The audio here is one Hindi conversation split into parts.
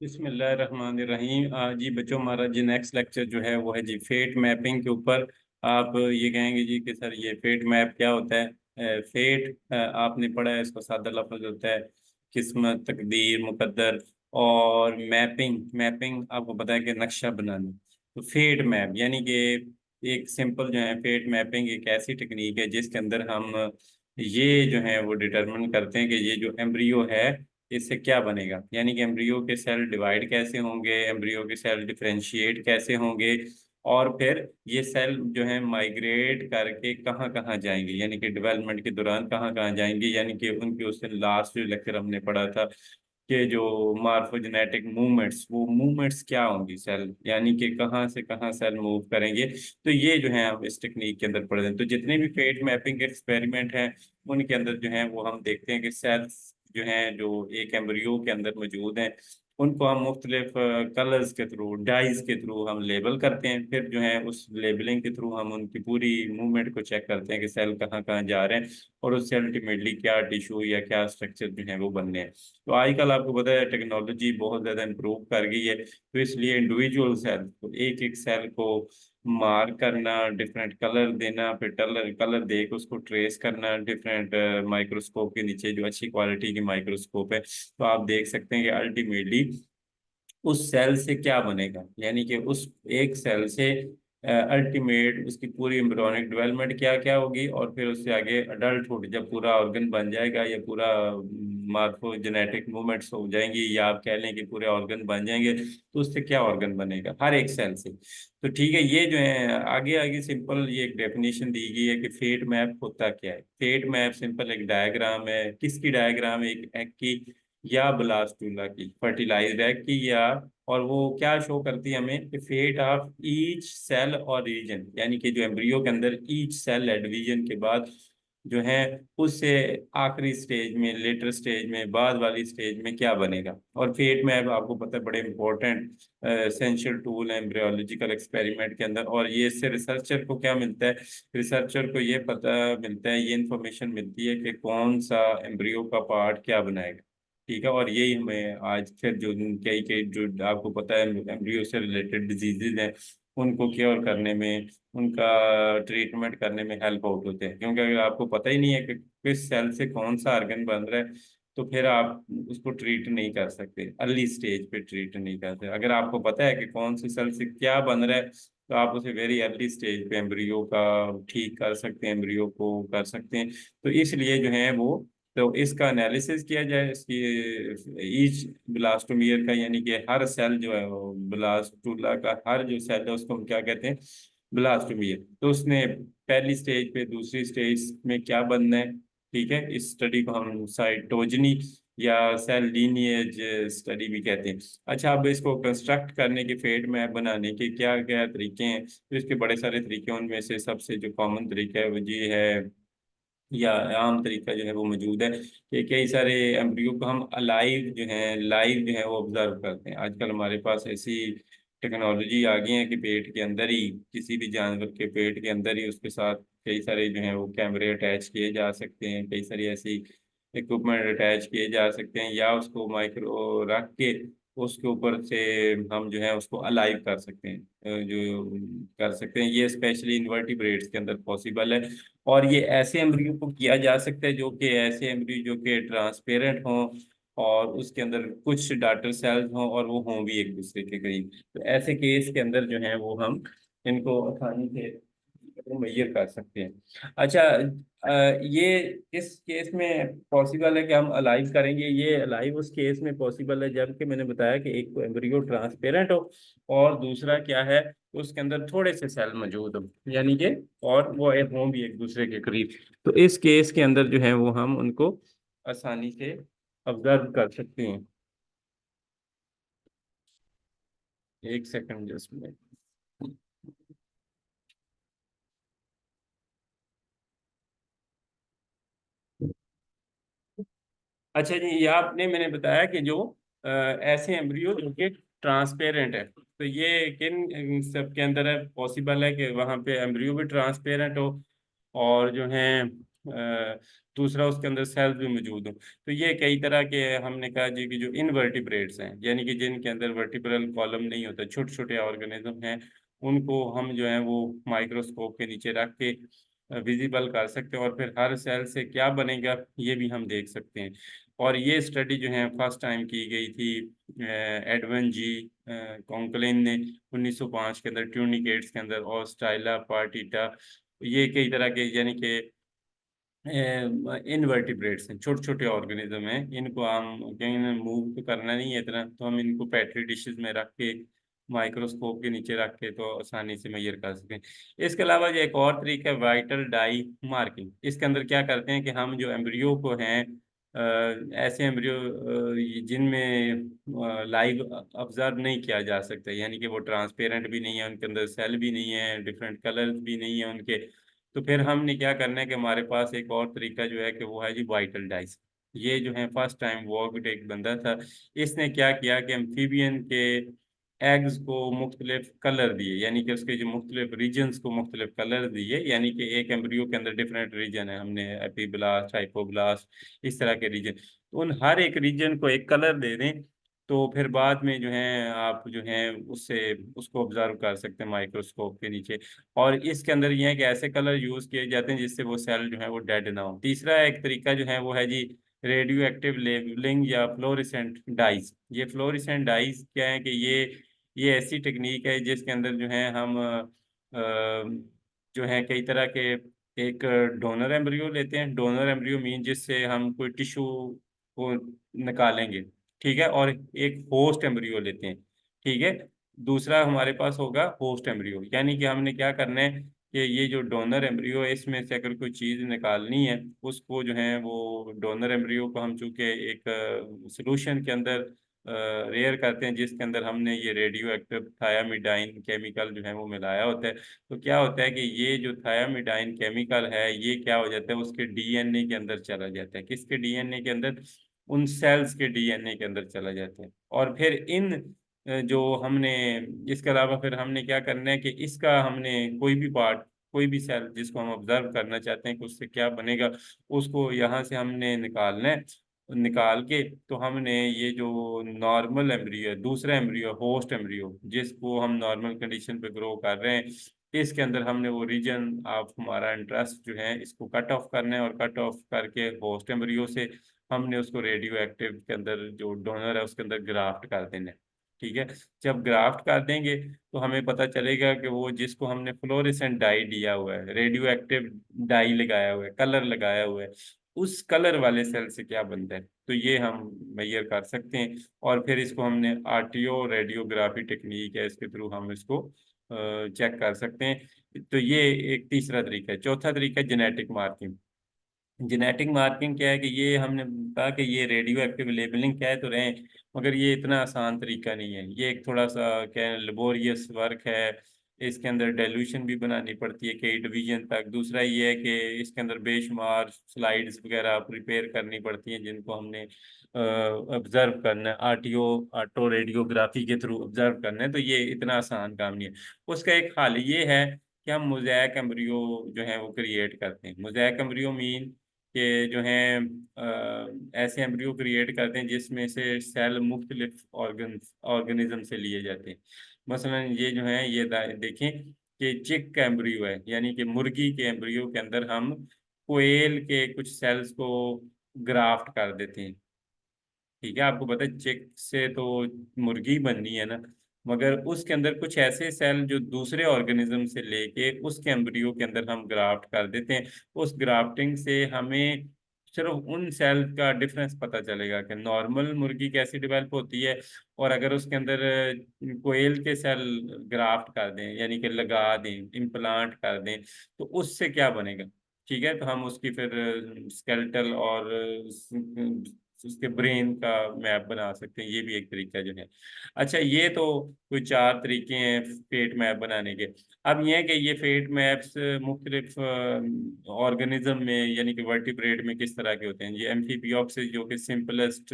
बिस्मिल्लाहिर्रहमानिर्रहीम। जी बच्चों, हमारा जी नेक्स्ट लेक्चर जो है वो है जी फेट मैपिंग के ऊपर। आप ये कहेंगे जी कि सर ये फेट मैप क्या होता है। फेट आपने पढ़ा है, इसको सादा लफ्ज होता है किस्मत, तकदीर, मुकद्दर। और मैपिंग मैपिंग आपको पता है कि नक्शा बनाना। तो फेट मैप यानी कि एक सिंपल जो है फेट मैपिंग एक ऐसी टेक्निक है जिसके अंदर हम ये जो है वो डिटरमिन करते हैं कि ये जो एम्ब्रियो है इससे क्या बनेगा। यानी कि एम्ब्रियो के सेल डिवाइड कैसे होंगे, एम्ब्रियो के सेल डिफरेंशिएट कैसे होंगे, और फिर ये सेल जो है माइग्रेट करके कहाँ कहाँ जाएंगे, यानी कि डेवलपमेंट के दौरान कहाँ कहाँ जाएंगे। यानी कि उनके उससे लास्ट जो लेक्चर हमने पढ़ा था कि जो मार्फोजेनेटिक मूवमेंट्स, वो मूवमेंट्स क्या होंगी सेल, यानी कि कहाँ से कहाँ सेल मूव करेंगे। तो ये जो है हम इस टेक्निक के अंदर पढ़ते हैं। तो जितने भी फेट मैपिंग एक्सपेरिमेंट हैं उनके अंदर जो है वो हम देखते हैं कि सेल्स जो हैं जो एक एम्ब्रियो के अंदर मौजूद हैं उनको हम मुख्तलिफ कलर्स के थ्रू, डाइज के थ्रू हम लेबल करते हैं। फिर जो है उस लेबलिंग के थ्रू हम उनकी पूरी मूवमेंट को चेक करते हैं कि सेल कहाँ कहाँ जा रहे हैं और उससे अल्टीमेटली क्या टिश्यू या क्या स्ट्रक्चर जो है वो बनने हैं। तो आजकल आपको पता है टेक्नोलॉजी बहुत ज़्यादा इम्प्रूव कर गई है, तो इसलिए इंडिविजुअल सेल को, एक एक सेल को मार्क करना, डिफरेंट कलर देना, फिर कलर कलर दे के उसको ट्रेस करना डिफरेंट माइक्रोस्कोप के नीचे, जो अच्छी क्वालिटी की माइक्रोस्कोप है। तो आप देख सकते हैं कि अल्टीमेटली उस सेल से क्या बनेगा, यानी कि उस एक सेल से अल्टीमेट उसकी पूरी एम्ब्रियोनिक डेवलपमेंट क्या क्या होगी, और फिर उससे आगे अडल्टहुड जब पूरा ऑर्गन बन जाएगा या पूरा मार्फोजेनेटिक मूवमेंट्स हो जाएंगी, या आप कह लें कि पूरे ऑर्गन बन जाएंगे, तो उससे क्या ऑर्गन बनेगा हर एक सेल से। तो ठीक है, ये जो है आगे आगे सिंपल ये एक डेफिनेशन दी गई है कि फेट मैप होता क्या है। फेट मैप सिंपल एक डायग्राम है। किसकी डायग्राम है? एक एग की या ब्लास्टूला की, फर्टिलाइज्ड एग की, या और वो क्या शो करती है हमें कि फेट ऑफ ईच सेल और रीजन, यानी कि जो एम्ब्रियो के अंदर ईच सेल है डिवीजन के बाद जो है उससे आखिरी स्टेज में, लेटर स्टेज में, बाद वाली स्टेज में क्या बनेगा। और फेट मैप आपको पता है बड़े इंपॉर्टेंट एसेंशियल टूल है एम्ब्रियोलॉजिकल एक्सपेरिमेंट के अंदर। और ये इससे रिसर्चर को क्या मिलता है? रिसर्चर को ये पता मिलता है, ये इंफॉर्मेशन मिलती है कि कौन सा एम्ब्रियो का पार्ट क्या बनाएगा। ठीक है, और यही हमें आज फिर जो कई कई जो आपको पता है एम्ब्रियो से रिलेटेड डिजीजेज हैं उनको क्योर करने में, उनका ट्रीटमेंट करने में हेल्प आउट होते हैं। क्योंकि अगर आपको पता ही नहीं है कि किस सेल से कौन सा ऑर्गन बन रहा है तो फिर आप उसको ट्रीट नहीं कर सकते, अर्ली स्टेज पे ट्रीट नहीं करते। अगर आपको पता है कि कौन सी सेल से क्या बन रहा है तो आप उसे वेरी अर्ली स्टेज पे एम्ब्रियो का ठीक कर सकते हैं, एम्ब्रियो को कर सकते हैं। तो इसलिए जो है वो, तो इसका एनालिसिस किया जाए इसकी ईच ब्लास्टोमियर का, यानी कि हर सेल जो है वो ब्लास्टूला का हर जो सेल है उसको हम क्या कहते हैं? ब्लास्टोमियर। तो उसने पहली स्टेज पे, दूसरी स्टेज में क्या बनना है। ठीक है, इस स्टडी को हम साइटोजनी या सेल लीनिएज स्टडी भी कहते हैं। अच्छा, अब इसको कंस्ट्रक्ट करने के, फेट मैप बनाने के क्या क्या तरीके हैं? तो इसके बड़े सारे तरीके हैं, उनमें से सबसे जो कॉमन तरीका है वो ये है, या आम तरीका जो है वो मौजूद है कि कई सारे एम्ब्रियो को हम अलाइव जो है, लाइव जो है वो ऑब्जर्व करते हैं। आजकल हमारे पास ऐसी टेक्नोलॉजी आ गई है कि पेट के अंदर ही, किसी भी जानवर के पेट के अंदर ही उसके साथ कई सारे जो है वो कैमरे अटैच किए जा सकते हैं, कई सारी ऐसी इक्विपमेंट अटैच किए जा सकते हैं, या उसको माइक्रो रख के उसके ऊपर से हम जो है उसको अलाइव कर सकते हैं। जो कर सकते हैं, ये स्पेशली इन्वर्टिब्रेट्स के अंदर पॉसिबल है। और ये ऐसे एम्ब्रियो को किया जा सकता है जो कि ऐसे एम्ब्रियो जो कि ट्रांसपेरेंट हों और उसके अंदर कुछ डाटर सेल्स हों और वो हों भी एक दूसरे के करीब। तो ऐसे केस के अंदर जो है वो हम इनको आसानी से मुहैया कर सकते हैं। अच्छा, ये इस केस में पॉसिबल है कि हम अलाइव करेंगे। ये अलाइव उस केस में पॉसिबल है जबकि मैंने बताया कि एक तो एम्ब्रियो ट्रांसपेरेंट हो और दूसरा क्या है, उसके अंदर थोड़े से सेल मौजूद हो, यानी कि और वो हों भी एक दूसरे के करीब। तो इस केस के अंदर जो है वो हम उनको आसानी से ऑब्जर्व कर सकते हैं। एक सेकंड जस्ट में। अच्छा जी, ये आपने, मैंने बताया कि जो ऐसे एम्ब्रियो जो कि ट्रांसपेरेंट है, तो ये किन सब के अंदर है पॉसिबल है कि वहाँ पे एम्ब्रियो भी ट्रांसपेरेंट हो और जो है दूसरा उसके अंदर सेल्स भी मौजूद हों। तो ये कई तरह के हमने कहा जी कि जो इनवर्टिब्रेट्स हैं, यानी कि जिनके अंदर वर्टिब्रल कॉलम नहीं होता, छोटे छोटे ऑर्गेनिज्म हैं, उनको हम जो है वो माइक्रोस्कोप के नीचे रख के विजिबल कर सकते हैं, और फिर हर सेल से क्या बनेगा ये भी हम देख सकते हैं। और ये स्टडी जो है फर्स्ट टाइम की गई थी एडवन जी कॉन्कलिन ने 1905 के अंदर ट्यूनिकेट्स के अंदर, और स्टाइला पार्टिटा, ये कई तरह के यानी कि इनवर्टिब्रेट्स हैं, छोटे छोटे ऑर्गेनिज्म हैं। इनको हम कहीं मूव तो करना नहीं है इतना, तो हम इनको पेट्री डिशेस में रख के माइक्रोस्कोप के नीचे रख के तो आसानी से मेजर कर सकते हैं। इसके अलावा जो एक और तरीका है वाइटल डाई मार्किंग। इसके अंदर क्या करते हैं कि हम जो एम्ब्रियो को हैं ऐसे एम्ब्रियो जिनमें लाइव ऑब्जर्व नहीं किया जा सकता, यानी कि वो ट्रांसपेरेंट भी नहीं है, उनके अंदर सेल भी नहीं है, डिफरेंट कलर्स भी नहीं है उनके, तो फिर हमने क्या करना है कि हमारे पास एक और तरीका जो है कि वो है जी वाइटल डाइस। ये जो है फर्स्ट टाइम वॉग्ड एक बंदा था, इसने क्या किया कि एम्फीबियन के एग्स को मुख्तलिफ कलर दिए, यानी कि उसके जो मुख्तलिफ रीजन्स को मुख्तलिफ कलर दिए, यानी कि एक एम्ब्रियो के अंदर डिफरेंट रीजन है, हमने एपीब्लास्ट, हाइपोब्लास्ट, इस तरह के रीजन, तो उन हर एक रीजन को एक कलर दे दें, तो फिर बाद में जो है आप जो है उससे उसको ऑब्जर्व कर सकते हैं माइक्रोस्कोप के नीचे। और इसके अंदर ये है कि ऐसे कलर यूज किए जाते हैं जिससे वो सेल जो है वो डेड ना हो। तीसरा एक तरीका जो है वो है जी रेडियो एक्टिव लेबलिंग या फ्लोरिसेंट डाइज। ये फ्लोरिसेंट डाइज क्या है कि ये ऐसी टेक्निक है जिसके अंदर जो है हम जो है कई तरह के एक डोनर एम्ब्रियो लेते हैं। डोनर एम्ब्रियो मीन जिससे हम कोई टिश्यू को निकालेंगे, ठीक है, और एक होस्ट एम्ब्रियो लेते हैं, ठीक है। दूसरा हमारे पास होगा होस्ट एम्ब्रियो, यानी कि हमने क्या करना है कि ये जो डोनर एम्ब्रियो है इसमें से अगर कोई चीज़ निकालनी है, उसको जो है वो डोनर एम्ब्रियो को हम चूंकि एक सोल्यूशन के अंदर रेयर करते हैं जिसके अंदर हमने ये रेडियो एक्टिव थायामिडाइन केमिकल जो है वो मिलाया होता है, तो क्या होता है कि ये जो थायामिडाइन केमिकल है ये क्या हो जाता है उसके डीएनए के अंदर चला जाता है। किसके डीएनए के अंदर? उन सेल्स के डीएनए के अंदर चला जाता है। और फिर इन जो हमने इसके अलावा फिर हमने क्या करना है कि इसका हमने कोई भी पार्ट, कोई भी सेल जिसको हम ऑब्जर्व करना चाहते हैं कि उससे क्या बनेगा, उसको यहाँ से हमने निकालना है। निकाल के तो हमने ये जो नॉर्मल एम्ब्रियो है, दूसरा एम्ब्रियो होस्ट एम्ब्रियो जिसको हम नॉर्मल कंडीशन पे ग्रो कर रहे हैं, इसके अंदर हमने वो रीजन ऑफ हमारा इंटरेस्ट जो है इसको कट ऑफ करना है, और कट ऑफ करके होस्ट एम्ब्रियो से हमने उसको रेडियो एक्टिव के अंदर जो डोनर है उसके अंदर ग्राफ्ट कर देना है, ठीक है। जब ग्राफ्ट कर देंगे तो हमें पता चलेगा कि वो जिसको हमने फ्लोरेसेंट डाई दिया हुआ है, रेडियो एक्टिव डाई लगाया हुआ है, कलर लगाया हुआ है, उस कलर वाले सेल से क्या बनता है, तो ये हम मेजर कर सकते हैं। और फिर इसको हमने आरटीओ रेडियोग्राफी टेक्निक है, इसके थ्रू हम इसको चेक कर सकते हैं। तो ये एक तीसरा तरीका है। चौथा तरीका है जेनेटिक मार्किंग। जेनेटिक मार्किंग क्या है कि ये हमने कहा कि ये रेडियो एक्टिव लेबलिंग कह तो रहे हैं, मगर ये इतना आसान तरीका नहीं है, ये एक थोड़ा सा क्या है लेबोरियस वर्क है। इसके अंदर डेल्यूशन भी बनानी पड़ती है कई डिवीजन तक। दूसरा ये है कि इसके अंदर बेशुमार स्लाइड्स वगैरह प्रिपेयर करनी पड़ती हैं जिनको हमने ऑब्जर्व करना है, आरटीओ ऑटो रेडियोग्राफी के थ्रू ऑब्जर्व करना है, तो ये इतना आसान काम नहीं है। उसका एक हल ये है कि हम मोज़ेक एम्ब्रियो जो है वो क्रिएट करते हैं। मोज़ेक एम्ब्रियो मीन कि जो हैं ऐसे एम्ब्रियो क्रिएट करते हैं जिसमें से सेल मुख्तलिफ ऑर्गेनिज्म से लिए जाते हैं। मसलन ये जो है ये देखें कि चिक का एम्ब्रियो है, यानी कि मुर्गी के एम्ब्रियो के अंदर हम कोयल के कुछ सेल्स को ग्राफ्ट कर देते हैं, ठीक है। आपको पता है चिक से तो मुर्गी बननी है ना, मगर उसके अंदर कुछ ऐसे सेल जो दूसरे ऑर्गेनिज्म से लेके उसके एम्ब्रियो के अंदर हम ग्राफ्ट कर देते हैं। उस ग्राफ्टिंग से हमें सिर्फ उन सेल का डिफरेंस पता चलेगा कि नॉर्मल मुर्गी कैसी डेवलप होती है, और अगर उसके अंदर कोयल के सेल ग्राफ्ट कर दें, यानी कि लगा दें, इम्प्लांट कर दें, तो उससे क्या बनेगा, ठीक है। तो हम उसकी फिर स्केलेटल और उसके ब्रेन का मैप बना सकते हैं, ये भी एक तरीका जो है। अच्छा, ये तो कोई चार तरीके हैं फेट मैप बनाने के। अब ये है कि ये फेट मैप्स मुख्तलिफ ऑर्गेनिज्म में यानी कि वर्टिब्रेट में किस तरह के होते हैं। ये एम्फीबियोप्सिस जो कि सिंपलेस्ट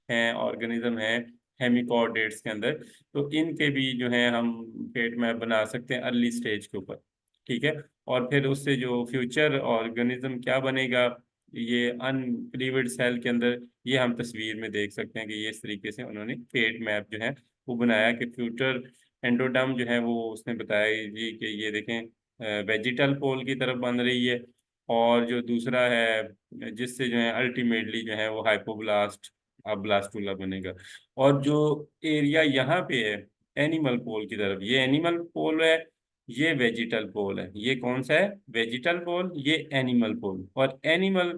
हैं ऑर्गेनिज्म है हेमिकॉर्डेट्स के अंदर, तो इनके भी जो है हम फेट मैप बना सकते हैं अर्ली स्टेज के ऊपर। ठीक है। और फिर उससे जो फ्यूचर ऑर्गेनिज्म क्या बनेगा ये अनक्लीवेड सेल के अंदर, ये हम तस्वीर में देख सकते हैं कि ये इस तरीके से उन्होंने फेट मैप जो है वो बनाया कि फ्यूचर एंडोडर्म जो है वो उसने बताया जी कि ये देखें वेजिटल पोल की तरफ बन रही है, और जो दूसरा है जिससे जो है अल्टीमेटली जो है वो हाइपोब्लास्ट अब ब्लास्टूला बनेगा। और जो एरिया यहाँ पे है एनिमल पोल की तरफ, ये एनिमल पोल है, ये वेजिटल पोल है। ये कौन सा है? वेजिटल पोल, ये एनिमल पोल। और एनिमल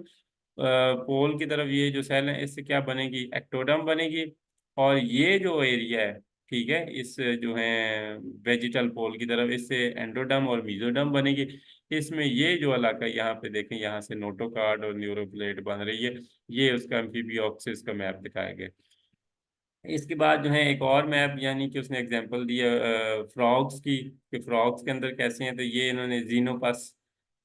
पोल की तरफ ये जो सेल है इससे क्या बनेगी? एक्टोडर्म बनेगी। और ये जो एरिया है, ठीक है, इस जो है वेजिटल पोल की तरफ इससे एंडोडर्म और मीजोडर्म बनेगी। इसमें ये जो इलाका यहाँ पे देखें, यहाँ से नोटोकार्ड और न्यूरोप्लेट बन रही है, ये उसका एम्फीबियोक्सिस का मैप दिखाया गया। इसके बाद जो है एक और मैप, यानी कि उसने एग्जांपल दिया फ्रॉग्स की, कि फ्रॉग्स के अंदर कैसे हैं। तो ये इन्होंने जीनोपस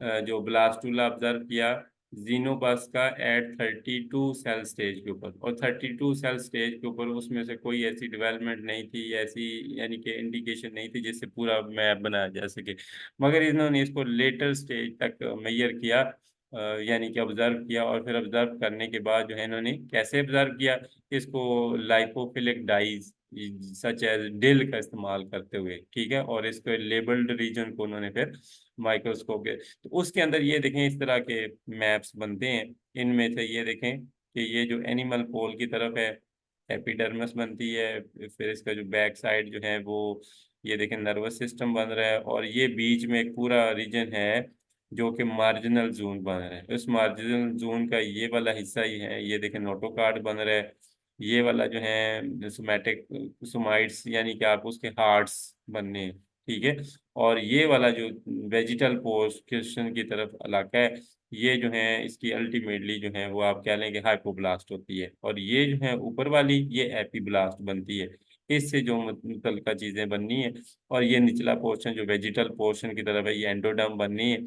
जो ब्लास्टूला ऑब्जर्व किया, जीनोपस का एट 32 सेल स्टेज के ऊपर, और 32 सेल स्टेज के ऊपर उसमें से कोई ऐसी डेवलपमेंट नहीं थी, ऐसी यानी कि इंडिकेशन नहीं थी जिससे पूरा मैप बनाया जा सके। मगर इन्होंने इसको लेटर स्टेज तक मेजर किया, यानी कि ऑब्जर्व किया। और फिर ऑब्जर्व करने के बाद जो है इन्होंने कैसे ऑब्जर्व किया, इसको lipophilic dyes such as DiI का इस्तेमाल करते हुए, ठीक है, और इसको लेबल्ड रीजन को उन्होंने फिर माइक्रोस्कोप के, तो उसके अंदर ये देखें इस तरह के मैप्स बनते हैं। इनमें से ये देखें कि ये जो एनिमल पोल की तरफ है एपिडर्मिस बनती है, फिर इसका जो बैक साइड जो है वो ये देखें नर्वस सिस्टम बन रहा है, और ये बीच में एक पूरा रीजन है जो कि मार्जिनल जोन बन रहा है। उस मार्जिनल जोन का ये वाला हिस्सा ही है, ये देखें नोटोकार्ड बन रहा है। ये वाला जो है सोमैटिक सोमाइट्स, यानी कि आप उसके हार्ट्स बनने हैं, ठीक है। और ये वाला जो वेजिटल पोर्शन की तरफ इलाका है, ये जो है इसकी अल्टीमेटली जो है वो आप कह लेंगे हाइपोब्लास्ट होती है। और ये जो है ऊपर वाली ये एपीब्लास्ट बनती है, इससे जो मुतल्लिका चीजें बननी है। और ये निचला पोर्शन जो वेजिटल पोर्शन की तरफ है ये एंडोडर्म बननी है।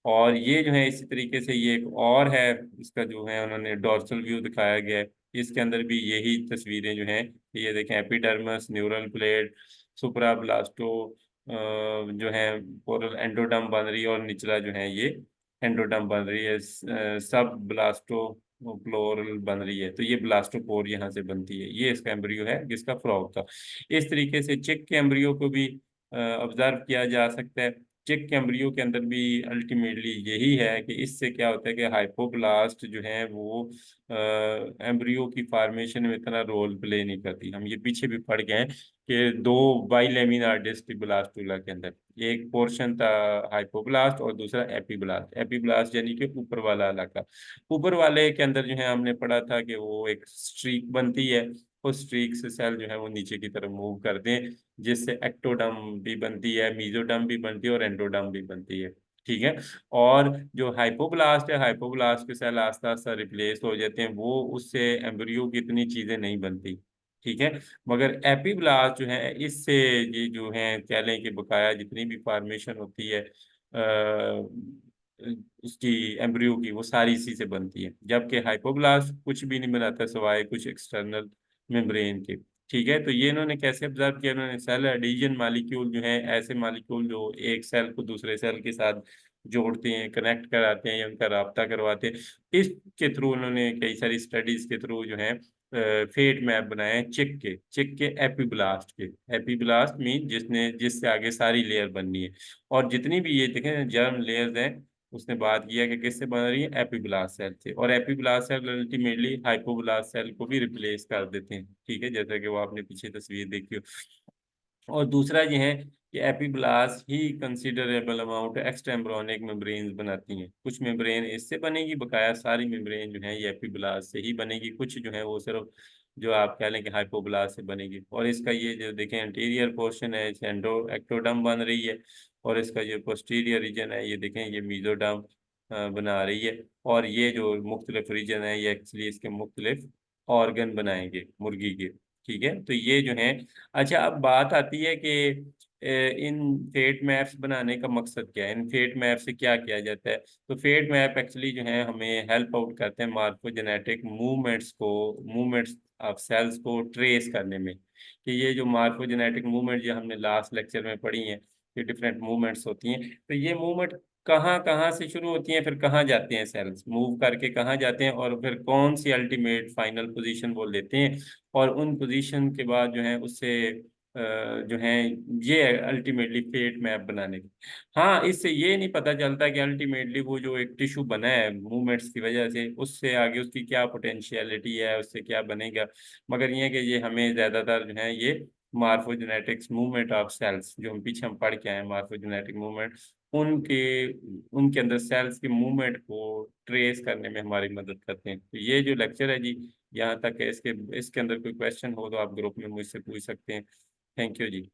और ये जो है इसी तरीके से ये एक और है, इसका जो है उन्होंने डोर्सल व्यू दिखाया गया है, इसके अंदर भी यही तस्वीरें जो हैं, ये देखें एपिडर्मस, न्यूरल प्लेट, सुप्राब्लास्टो जो है पोरल एंडोडर्म बन रही है, और निचला जो है ये एंडोडर्म बन रही है, सब ब्लास्टो प्लोरल बन रही है। तो ये ब्लास्टोपोर यहाँ से बनती है, ये इसका एम्ब्रियो है जिसका फ्रॉग था। इस तरीके से चिक के एम्ब्रियो को भी ऑब्जर्व किया जा सकता है। चिक के एम्ब्रियो के अंदर भी अल्टीमेटली यही है कि इससे क्या होता है कि हाइपोब्लास्ट जो है वो एम्ब्रियो की फॉर्मेशन में इतना रोल प्ले नहीं करती। हम ये पीछे भी पढ़ गए हैं कि दो बाइलेमिनार डिस्क ब्लास्टूला के अंदर एक पोर्शन था हाइपोब्लास्ट और दूसरा एपीब्लास्ट। एपीब्लास्ट यानी कि ऊपर वाला इलाका, ऊपर वाले के अंदर जो है हमने पढ़ा था कि वो एक स्ट्रीक बनती है, उस स्ट्रीक से सेल जो है वो नीचे की तरफ मूव करते हैं, जिससे एक्टोडर्म भी बनती है, मीजोडर्म भी बनती है और एंडोडर्म भी बनती है, ठीक है। और जो हाइपोब्लास्ट है, हाइपोब्लास्ट के सेल आस्ता आस्ता रिप्लेस हो जाते हैं, वो उससे एम्ब्रियो की इतनी चीजें नहीं बनती, ठीक है। मगर एपीब्लास्ट जो है इससे ये जो है कह लें कि बकाया जितनी भी फॉर्मेशन होती है उसकी एम्ब्रियो की, वो सारी इसी से बनती है। जबकि हाइपोब्लास्ट कुछ भी नहीं बनाता सिवाय कुछ एक्सटर्नल मेम्ब्रेन के, ठीक है। तो ये इन्होंने कैसे ऑब्जर्व किया? इन्होंने सेल एडिशन मालिक्यूल जो है, ऐसे मालिक्यूल जो एक सेल को दूसरे सेल के साथ जोड़ते हैं, कनेक्ट कराते हैं या उनका राब्ता करवाते हैं, इसके थ्रू उन्होंने कई सारी स्टडीज के थ्रू जो है फेट मैप बनाए हैं चिक के एपीब्लास्ट के। एपीब्लास्ट मीन जिससे आगे सारी लेयर बननी है। और जितनी भी ये देखें जर्म लेयर्स हैं, उसने बात किया कि किससे बन रही है? एपीब्लास्ट सेल से। और epiblast cell ultimately hypoblast cell को भी रिप्लेस कर देते हैं, ठीक है, जैसा कि वो आपने पीछे तस्वीर देखी हो। और दूसरा ये है कि एपीब्लास्ट ही considerable amount extra embryonic membranes बनाती हैं। कुछ मेम्ब्रेन इससे बनेगी, बकाया सारी मेम्ब्रेन जो है ये एपीब्लास्ट से ही बनेगी। कुछ जो है वो सिर्फ जो आप कह लें कि हाइपोब्लास्ट से बनेगी। और इसका ये जो देखें इंटीरियर पोर्शन है एंडो एक्टोडर्म बन रही है, और इसका जो पोस्टीरियर रीजन है ये देखें ये मीजोडर्म बना रही है। और ये जो मुख्तलिफ रीजन है ये एक्चुअली इसके मुख्तलिफ ऑर्गन बनाएंगे मुर्गी के, ठीक है। तो ये जो है, अच्छा अब बात आती है कि इन फेट मैप्स बनाने का मकसद क्या है? इन फेट मैप से क्या किया जाता है? तो फेट मैप एक्चुअली जो है हमें हेल्प आउट करते हैं मार्फोजेनेटिक मूवमेंट्स ऑफ सेल्स को ट्रेस करने में, कि ये जो मार्फोजेनेटिक मूवमेंट जो हमने लास्ट लेक्चर में पढ़ी हैं, ये डिफरेंट मूवमेंट्स होती हैं। तो ये मूवमेंट कहाँ कहाँ से शुरू होती हैं, फिर कहाँ जाते हैं सेल्स, मूव करके कहाँ जाते हैं, और फिर कौन सी अल्टीमेट फाइनल पोजीशन वो लेते हैं, और उन पोजीशन के बाद जो है उससे जो है ये अल्टीमेटली फेट मैप बनाने की। हाँ, इससे ये नहीं पता चलता कि अल्टीमेटली वो जो एक टिश्यू बना है मूवमेंट्स की वजह से, उससे आगे उसकी क्या पोटेंशियलिटी है, उससे क्या बनेगा। मगर ये है कि ये हमें ज्यादातर जो है ये मार्फोजेनेटिक्स मूवमेंट ऑफ सेल्स, जो हम पीछे हम पढ़ के आए हैं मार्फोजेनेटिक मूवमेंट, उनके उनके अंदर सेल्स की मूवमेंट को ट्रेस करने में हमारी मदद करते हैं। तो ये जो लेक्चर है जी, यहाँ तक है। इसके इसके अंदर कोई क्वेश्चन हो तो आप ग्रुप में मुझसे पूछ सकते हैं। Thank you ji.